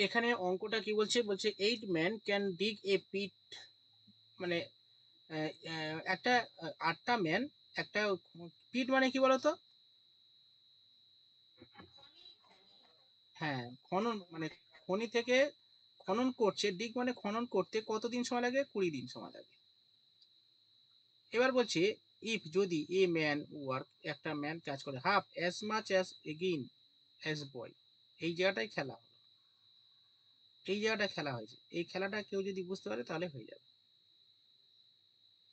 এখানে অঙ্কটা কি বলছে, বলছে 8 ম্যান ক্যান ডিগ এ পিট, মানে একটা 8টা ম্যান একটা পিট মানে কি বলতো? হ্যাঁ, খনন মানে খনি থেকে খনন করছে, ডিগ মানে খনন করতে কতদিন সময় লাগে? 20 দিন সময় লাগে। এবার বলছে ইফ যদি এ ম্যান ওয়ার্ক, একটা ম্যান কাজ করে half as much as again as boy, এই জায়গাটাই খেলা হলো, এই জায়গাটা খেলা হয়েছে, এই খেলাটা কেউ যদি বুঝতে পারে তাহলে হয়ে যাবে।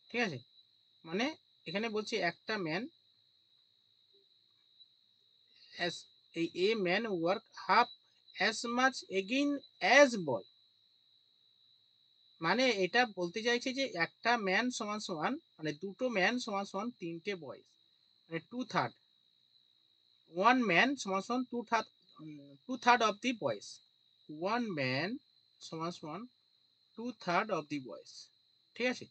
ঠিক আছে, মানে এখানে বলছে একটা ম্যান অ্যাজ, এই a man work half as much again as boy, মানে এটা বলতে চাইছে যে একটা ম্যান সমান সমান, মানে দুটো ম্যান সমান সমান তিনটে বয়েজ, মানে 2/3, ওয়ান ম্যান সমান সমান 2/3 of the boys, one man সমান সমান 2/3 অফ দি বয়েজ। ঠিক আছে,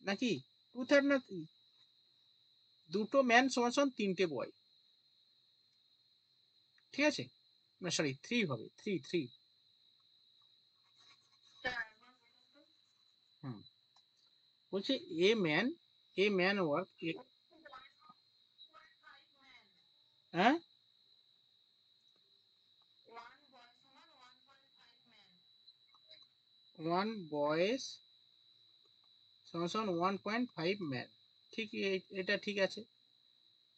নাকি 2/3 না, দুটো ম্যান সমান সমান তিনটে বয়। ঠিক আছে, না সরি, থ্রি হবে, থ্রি থ্রি। হুম, বলছে এ ম্যান ওয়ার্ক, হ্যাঁ, ওয়ান বয়েজ সমান সমান 1.5 ম্যান। ঠিক, এটা ঠিক আছে।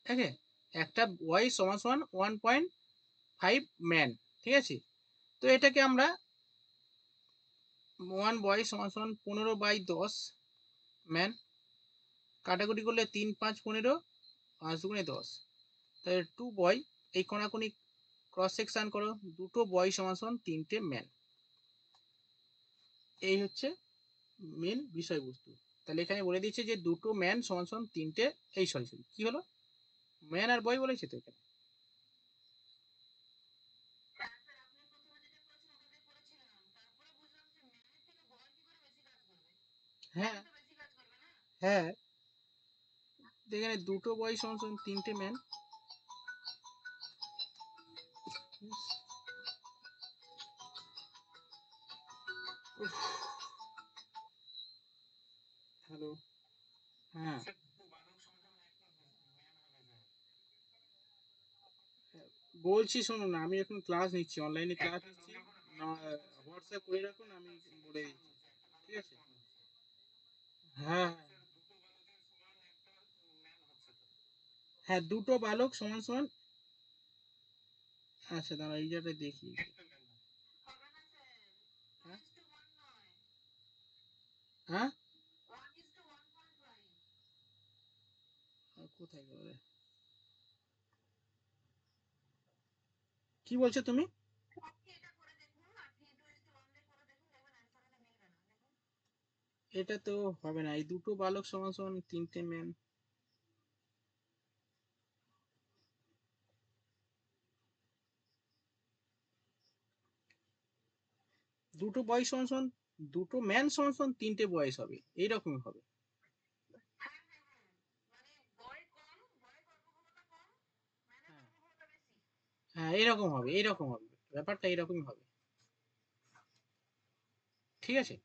ঠিক আছে, একটা বয়েজ সমান সমান 1.5 ম্যান। ঠিক আছে, তো এটাকে আমরা ওয়ান বয়েজ সমান সমান 15/10 ম্যান, কাটাকুটি করলে 3 5 15, 5 × 10, তাহলে 2 বয়, এই কোনাকুনি ক্রস সেকশন করো, দুটো বয় সমান সমান তিনটে ম্যান। এই হচ্ছে মেন বিষয়বস্তু। তাহলে এখানে বলে দিচ্ছে যে দুটো ম্যান সমান সমান তিনটে, এই সরি সরি কি হলো, ম্যান আর বয় বলেছে তো এখানে। হ্যাঁ, হ্যাঁ, এখানে দুটো বয় সমান সমান তিনটে ম্যান। হ্যালো, হ্যাঁ, বলছি শুনুন না, আমি এখন ক্লাস নিচ্ছি, অনলাইনে ক্লাস নিচ্ছি, হোয়াটসঅ্যাপ করে রাখুন, আমি বলে দিচ্ছি। ঠিক আছে, হ্যাঁ, হ্যাঁ, দুটো বালক সমান সমান, আচ্ছা দাঁড়া এই জায়গাটা দেখি। হ্যাঁ, হ্যাঁ, কোথায় গেল রে? কি বলছো তুমি? এটা তো হবে না, এই দুটো বালক সমান সমান তিনটে ম্যান, দুটো বয়স সমান সমান, দুটো ম্যান সমান সমান তিনটে বয়স হবে, এইরকম হবে। হ্যাঁ, হ্যাঁ, এরকম হবে, এইরকম হবে, ব্যাপারটা এরকমই হবে। ঠিক আছে,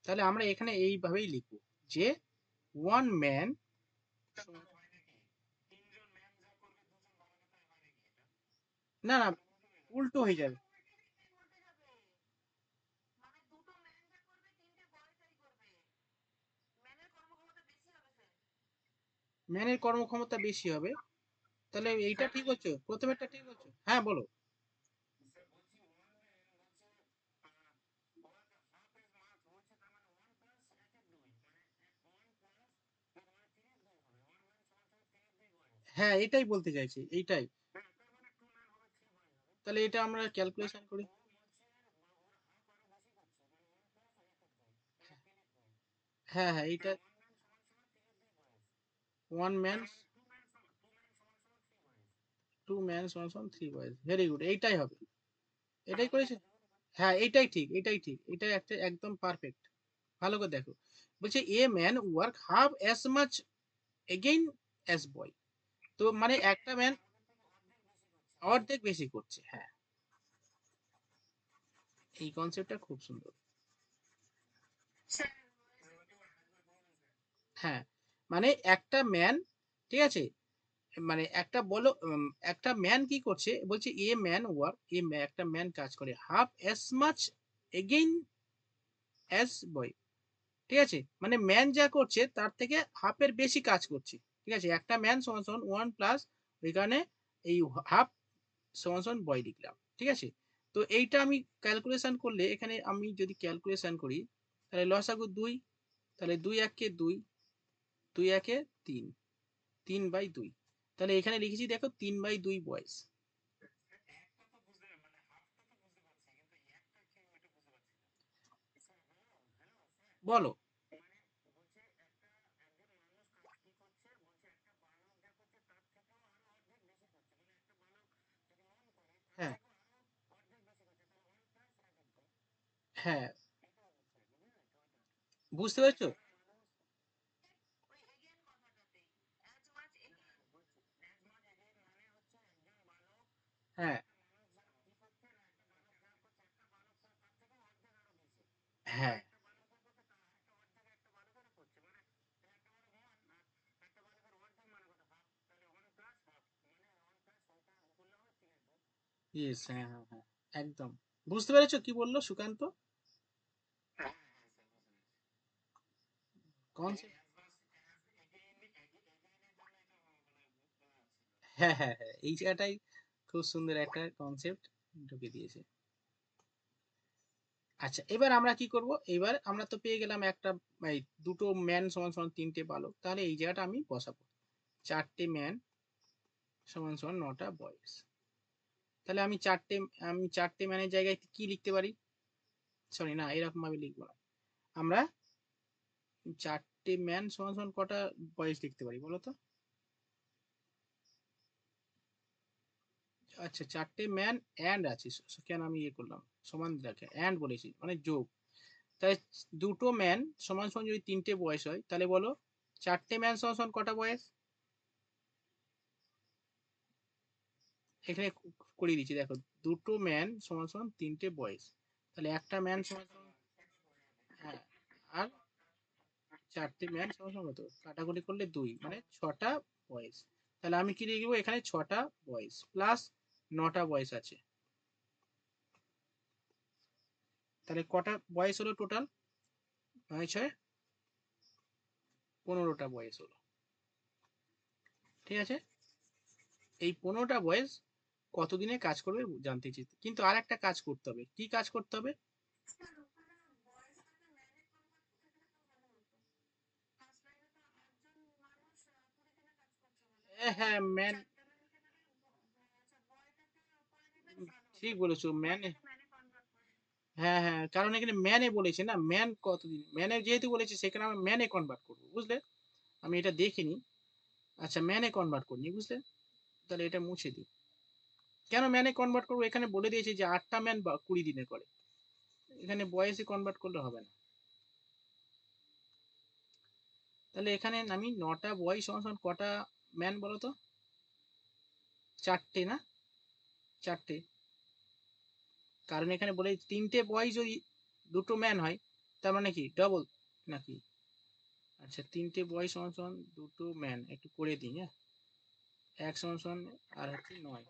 তাহলে আমরা এখানে এইভাবেই লিখবো যে ওয়ান ম্যান, না না, উল্টো হয়ে যাবে, ম্যানের কর্মক্ষমতা বেশি হবে। তাহলে এইটা ঠিক হচ্ছে, প্রথমেরটা ঠিক হচ্ছে, হ্যাঁ বলো। হ্যাঁ, এটাই বলতে চাইছি, এইটাই। তাহলে এটা আমরা ক্যালকুলেশন করি। হ্যাঁ, হ্যাঁ, এইটা ওয়ান ম্যান, টু ম্যান সমান সমান থ্রি বয়েজ, ভেরি গুড, এইটাই হবে, এটাই করেছে। হ্যাঁ, এইটাই ঠিক, এটাই ঠিক, এটা একটা একদম পারফেক্ট। ভালো করে দেখো, বলছে a man work half as much again as boy, তো মানে একটা ম্যান অর্ধেক বেশি করছে, হ্যাঁ। এই কনসেপ্টটা খুব সুন্দর। হ্যাঁ, মানে একটা ম্যান, ঠিক আছে, মানে একটা বলো একটা ম্যান কি করছে বলছে এ ম্যান ওয়ার্ক, একটা ম্যান কাজ করে half as much again as boy, ঠিক আছে, মানে ম্যান যা করছে তার থেকে হাফের বেশি কাজ করছে, ঠিক আছে, একটা ম্যান সমান সমান ওয়ান প্লাস ওইখানে এই হাফ সমান সমান বয় লিখলাম, ঠিক আছে। তো এইটা আমি ক্যালকুলেশন করলে, এখানে আমি যদি ক্যালকুলেশন করি তাহলে লসাগু 2, তাহলে 2 একে 2, 2 একে 3, 3/2, তাহলে এখানে লিখেছি দেখো 3/2 বয়স। বলো। হ্যাঁ, হ্যাঁ, বুঝতে পারছো? হ্যাঁ, হ্যাঁ, ইয়েস, হ্যাঁ, হ্যাঁ, হ্যাঁ, একদম বুঝতে পেরেছো কি বললো সুকান্ত? কনসেপ্ট, হ্যাঁ, হ্যাঁ, হ্যাঁ, এই জায়গাটাই খুব সুন্দর একটা কনসেপ্ট ঢুকে দিয়েছে। আচ্ছা, এবার আমরা কি করব, এবার আমরা তো পেয়ে গেলাম একটা, এই দুটো ম্যান সমান সমান তিনটে বালক, তাহলে এই জায়গাটা আমি বসাবো, চারটে ম্যান সমান সমান 9টা বয়েস। তাহলে আমি চারটে ম্যানের জায়গায় কি লিখতে পারি? সরি, না, এরকম ভাবে লিখবো না। আমরা চারটে ম্যান সমান সমান কটা বয়েস লিখতে পারি বলো তো? আচ্ছা, চারটে ম্যান অ্যান্ড আছে, কেন আমি ইয়ে করলাম, সমান দেখে অ্যান্ড বলেছি মানে যোগ, তাহলে দুটো ম্যান সমান সমান যদি তিনটে বয়স হয় তাহলে বলো চারটে ম্যান সমান সমান কটা বয়স? এখানে করিয়ে দিচ্ছি দেখো, দুটো ম্যান সমান সমান তিনটে বয়স, তাহলে একটা ম্যান সমান সমান, হ্যাঁ, আর চারটে ম্যান সমান সমান কত, কাটাকুটি করলে 2, মানে 6টা বয়স। তাহলে আমি কি লিখবো এখানে, 6টা বয়স প্লাস 9টা বয়স আছে, তাহলে কটা বয়স হলো টোটাল? 9 6 15টা বয়স হলো, ঠিক আছে। এই 15টা বয়স কতদিনে কাজ করবে জানতে চেয়েছি, কিন্তু আর একটা কাজ করতে হবে, কি কাজ করতে হবে? হ্যাঁ, ম্যান, ঠিক বলেছো, ম্যান, হ্যাঁ, হ্যাঁ, কারণ এখানে ম্যানে বলেছে না, ম্যান কতদিন, ম্যানে যেহেতু বলেছে সেখানে আমরা ম্যানে কনভার্ট করবো, বুঝলে, আমি এটা দেখিনি। আচ্ছা, ম্যানে কনভার্ট করিনি, বুঝলে, তাহলে এটা মুছে দিই। কেন ম্যানে কনভার্ট করবো, এখানে বলে দিয়েছে যে 8টা ম্যান বা 20 দিনে করে, এখানে বয়সে কনভার্ট করলে হবে না। তাহলে এখানে আমি 9টা বয় সমান সমান কটা ম্যান বলো তো? চারটে না? চারটে, কারণ এখানে বলে তিনটে বয় যদি দুটো ম্যান হয়, তার মানে কি ডবল নাকি? আচ্ছা, তিনটে বয় সমান সমান দুটো ম্যান, একটু করে দিই, হ্যাঁ, এক সমান সমান আর হচ্ছে 9,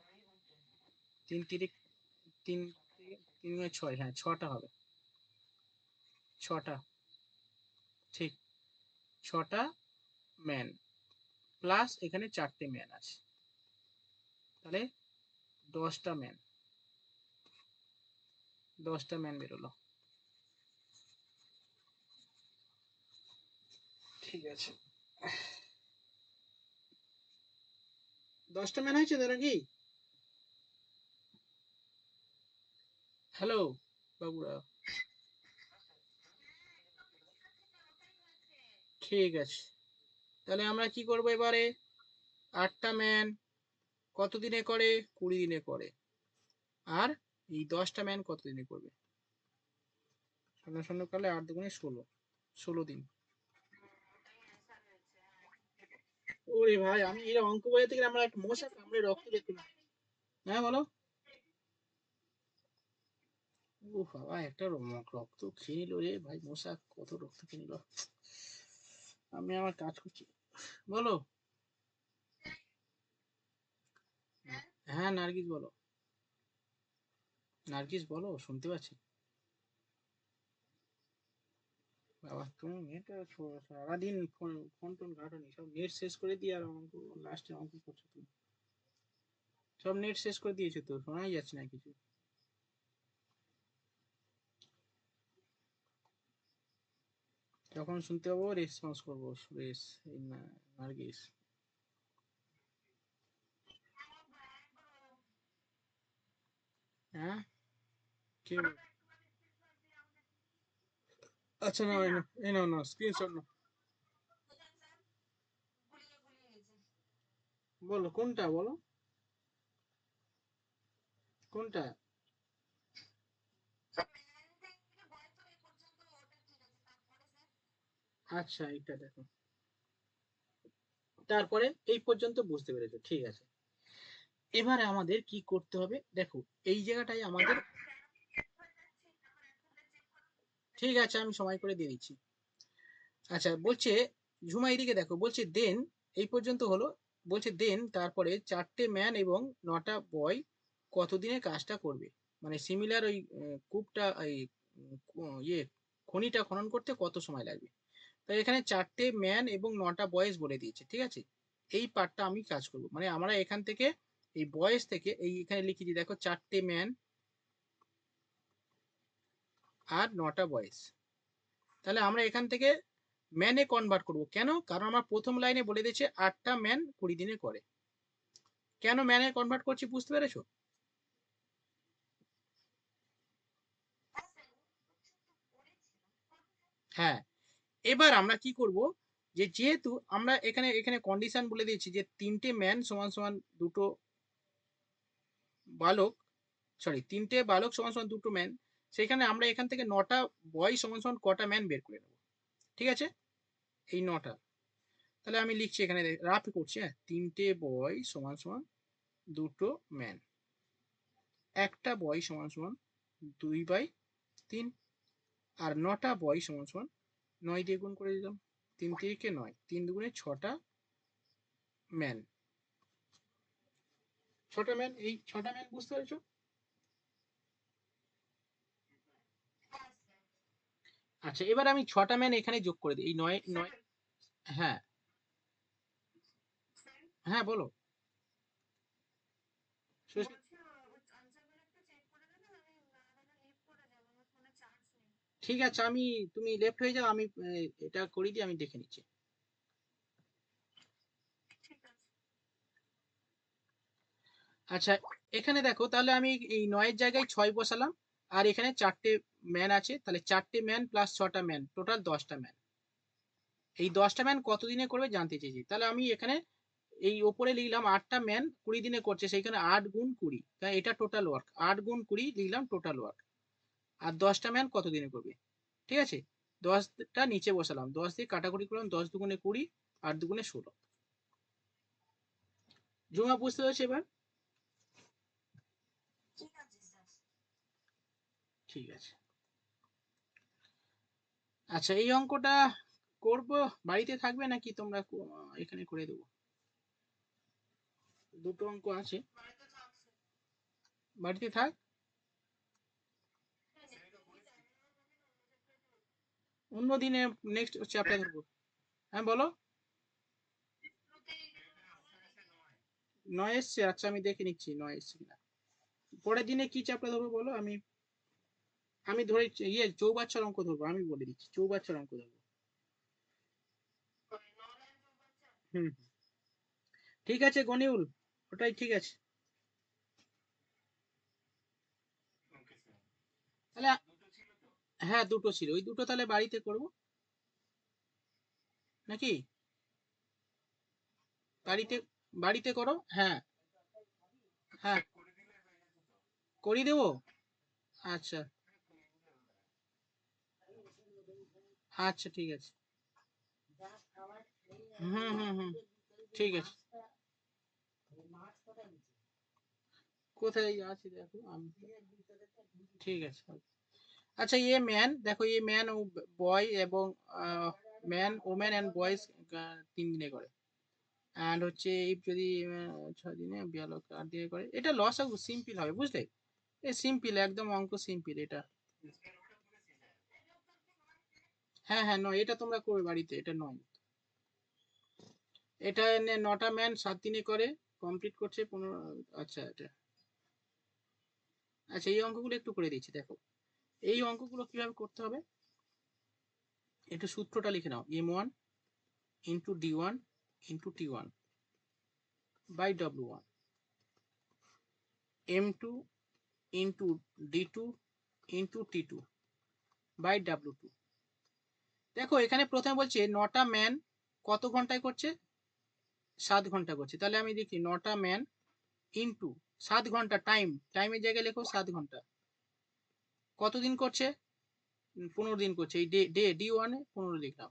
তিন তিরিক তিন, তিন 6, হ্যাঁ 6টা হবে, 6টা, ঠিক, 6টা ম্যান প্লাস এখানে চারটে ম্যান আছে, তাহলে 10টা ম্যান, 10টা ম্যান বেরোলো, ঠিক আছে। 10টা ম্যান হয়েছে তো নাকি? হ্যালো বাবুরা, ঠিক আছে, তাহলে আমরা কি করবো এবারে, 8টা ম্যান কত দিনে করে, 20 দিনে করে, আর এই 10টা ম্যান কত দিনে করবে, শূন্য শূন্য করলে 8 দুগুণে 16, 16 দিন। ওরে ভাই, আমি এর অঙ্ক বইতে গেলে আমরা একটা মশা কামড়ে রক্ত দেখতে পাই। হ্যাঁ বলো। ও বাবা, একটা রক্ত খেয়ে নিল রে ভাই, মশা কত রক্ত খেয়ে নিল। আমি আমার কাজ করছি, বলো। হ্যাঁ নার্গিস বলো, নার্গিস বলো, শুনতে পাচ্ছি। বাবা তুমি নেট সারাদিন ফোন ফোন টোন ঘাটোনি, সব নেট শেষ করে দিয়ে আর আমাকে লাস্টে আমাকে করছো তুমি। সব নেট শেষ করে দিয়েছো তো, শোনাই যাচ্ছে না কিছু। যখন শুনতে পাবো রেসপন্স করবো। সুরেশ, এই নার্গিস। হ্যাঁ কে আচ্ছা না, এই নাও না স্ক্রিনশট না। বলো কোনটা, বলো কোনটা। আচ্ছা এটা দেখো, তারপরে এই পর্যন্ত বুঝতে পেরেছো, ঠিক আছে। এবারে আমাদের কি করতে হবে দেখো, এই জায়গাটায় আমাদের, ঠিক আছে আমি সময় করে দিয়ে দিচ্ছি। আচ্ছা বলছে, ঝুমা এদিকে দেখো, বলছে দেন, এই পর্যন্ত হলো। বলছে দেন তারপরে 4টে ম্যান এবং 9টা বয় কতদিনে কাজটা করবে, মানে সিমিলার ওই কূপটা এই ইয়ে খনিটা খনন করতে কত সময় লাগবে। তাই এখানে 4টে ম্যান এবং 9টা বয়েস বলে দিয়েছে, ঠিক আছে। এই পার্টটা আমি কাজ করব, মানে আমরা এখান থেকে এই বয়েস থেকে এই এখানে লিখে দিই দেখো, 4টে ম্যান আর 9টা বয়েস। তাহলে আমরা এখান থেকে ম্যানে কনভার্ট করব, কেন, কারণ আমার প্রথম লাইনে বলে দিয়েছে 8টা ম্যান 20 দিনে করে। কেন ম্যানে কনভার্ট করছি বুঝতে পেরেছো? হ্যাঁ, এবার আমরা কি করব, যে যেহেতু আমরা এখানে এখানে কন্ডিশন বলে দিয়েছি যে 3টে ম্যান সমান সমান দুটো বালক, সরি 3টে বালক সমান সমান দুটো ম্যান, সেখানে আমরা এখান থেকে 9টা বয় সমান সমান কটা ম্যান বের করে নেব, ঠিক আছে। এই 9টা, তাহলে আমি লিখছি এখানে, রাফ করছি, হ্যাঁ 3টে বয় সমান সমান দুটো ম্যান, একটা বয় সমান সমান 2/3, আর 9টা বয় সমান সমান 9 দিয়ে গুণ করে দিলাম, 3 3 9, 3 2 6টা ম্যান, 6টা ম্যান, এই 6টা ম্যান বুঝতে পেরেছো? আচ্ছা এবার আমি 6টা ম্যান এখানে যোগ করে দিই, এই 9 9। হ্যাঁ হ্যাঁ বলো। ঠিক আছে, আমি, তুমি লেফট হয়ে যাও, আমি এটা করে দিই, আমি দেখে নিচ্ছি। আচ্ছা এখানে দেখো, তাহলে আমি এই 9-এর জায়গায় 6 বসালাম, আর এখানে 4টে ম্যান আছে, তাহলে 4টে ম্যান প্লাস 6টা ম্যান, টোটাল 10টা ম্যান। এই 10টা ম্যান কতদিনে করবে জানতে চেয়েছি, তাহলে আমি এখানে এই ওপরে লিখলাম 8টা ম্যান 20 দিনে করছে, সেইখানে 8 গুণ 20, তাই এটা টোটাল ওয়ার্ক, 8 গুণ 20 লিখলাম টোটাল ওয়ার্ক। আর 10টা ম্যান কত দিনে করবে, ঠিক আছে। 10টা নিচে বসালাম, 10 দিয়ে কাটাকুটি করলাম, 10 2 × 20, 8 2 × 16। জমা বুঝতে পেরেছি এবার? ঠিক আছে। আচ্ছা এই অঙ্কটা করব, বাড়িতে থাকবে নাকি তোমরা এখানে করে দেবো? দুটো অঙ্ক আছে, বাড়িতে থাক। অন্য দিনে নেক্সট চ্যাপ্টার ধরবো। হ্যাঁ বলো। 9 এসছে, আচ্ছা আমি দেখে নিচ্ছি 9 এসছে কিনা। পরের দিনে কি চ্যাপ্টার ধরবো বলো, আমি আমি ধরে চৌবাচ্চার অঙ্ক ধরবো, আমি বলে দিচ্ছি চৌবাচ্চার অঙ্ক ধরবো। হুম, ঠিক আছে গনিউল, ওটাই ঠিক আছে। তাহলে হ্যাঁ দুটো ছিল, ওই দুটো তাহলে বাড়িতে করব নাকি? বাড়িতে, বাড়িতে করো, হ্যাঁ। হ্যাঁ করিয়ে দেবো। আচ্ছা আচ্ছা ঠিক আছে। হুম হুম হুম, ঠিক আছে। কোথায় আছে দেখো আমি, ঠিক আছে। আচ্ছা এ ম্যান, দেখো এ ম্যান ও বয় এবং ম্যান ওম্যান অ্যান্ড বয়েজ 3 দিনে করে। অ্যান্ড হচ্ছে ইফ যদি 6 দিনে বিয়ালক 8 দিনে করে, এটা লস অফ সিম্পল হবে, বুঝলে? এ সিম্পল, একদম অঙ্ক সিম্পল এটা। হ্যাঁ হ্যাঁ, নয়, এটা তোমরা করবে বাড়িতে, এটা নয়। এটা 9টা ম্যান 7 দিনে করে, কমপ্লিট করছে 15। আচ্ছা এটা, আচ্ছা এই অঙ্কগুলো একটু করে দিচ্ছি, দেখো এই অঙ্কগুলো কিভাবে করতে হবে। একটু সূত্রটা লিখে নাও, M1 into D1 into T1 by W1, M2 into D2 into T2 by W2। দেখো এখানে প্রথমে বলছে 9টা ম্যান কত ঘন্টায় করছে, 7 ঘন্টা করছে। তাহলে আমি দেখি 9টা ম্যান ইন্টু 7 ঘন্টা, টাইমের জায়গায় লেখো 7 ঘন্টা, কতদিন করছে, 15 দিন করছে। এই D1-এ 15 লিখলাম,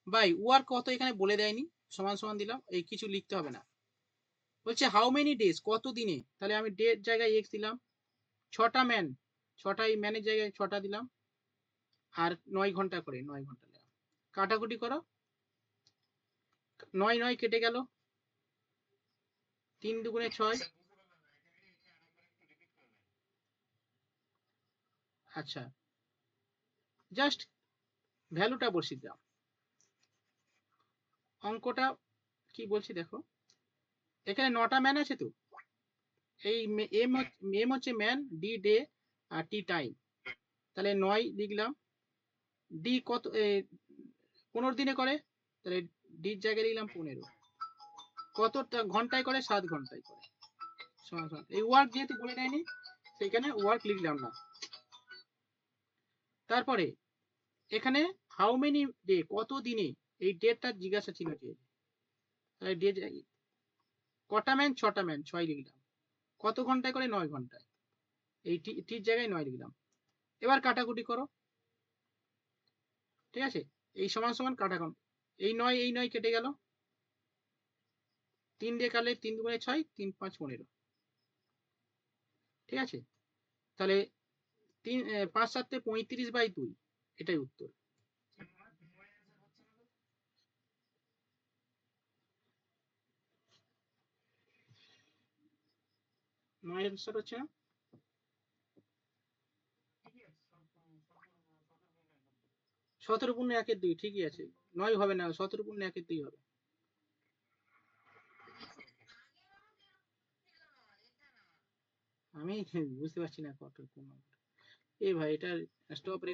বাই ওয়ার্ক কত এখানে বলে দেয়নি, সমান সমান দিলাম, এই কিছু লিখতে হবে না। বলছে হাউ মেনি ডেজ, কত দিনে, তাহলে আমি ডে জায়গায় এক্স দিলাম। 6টা ম্যান, 6টা এই ম্যানের জায়গায় 6টা দিলাম, আর 9 ঘন্টা করে 9 ঘন্টা দিলাম। কাটাকুটি করো, 9 কেটে গেল, 3 দুগুণে 6। আচ্ছা জাস্ট ভ্যালুটা বসিয়ে দাও, অঙ্কটা কি বলছি দেখো। এখানে 9টা ম্যান আছে তো, এই এম হচ্ছে ম্যান, ডি ডে, আর টি টাইম। তাহলে 9 লিখলাম, ডি কত 15 দিনে করে, তাহলে ডির জায়গায় লিখলাম 15। কত ঘন্টায় করে, 7 ঘন্টায় করে, সমান সমান। এই ওয়ার্ক যেহেতু বলে দেয়নি সেখানে ওয়ার্ক লিখলাম না। তারপরে এখানে হাউ মেনি ডে, কত দিনে, এই ডেটটা জিজ্ঞাসা ছিল যে, তাহলে ডে কটা ম্যান, 6টা ম্যান, 6 লিখলাম। কত ঘন্টায় করে, 9 ঘন্টায়, এই টির জায়গায় 9 লিখলাম। এবার কাটাকুটি করো, ঠিক আছে, এই সমান সমান কাটাকুন, এই 9 কেটে গেল, 3 দিয়ে কাটলে 3 দুগুণে 6, 3 5 15, ঠিক আছে। তাহলে 5 7 35/2, এটাই উত্তর। 9 অ্যান্সার হচ্ছে না, 17 × 1 = 2, ঠিকই আছে। 9 হবে না, 17 × 1 = 2 হবে। আমি বুঝতে পারছি না কত কোন, এ ভাই এটা স্টপ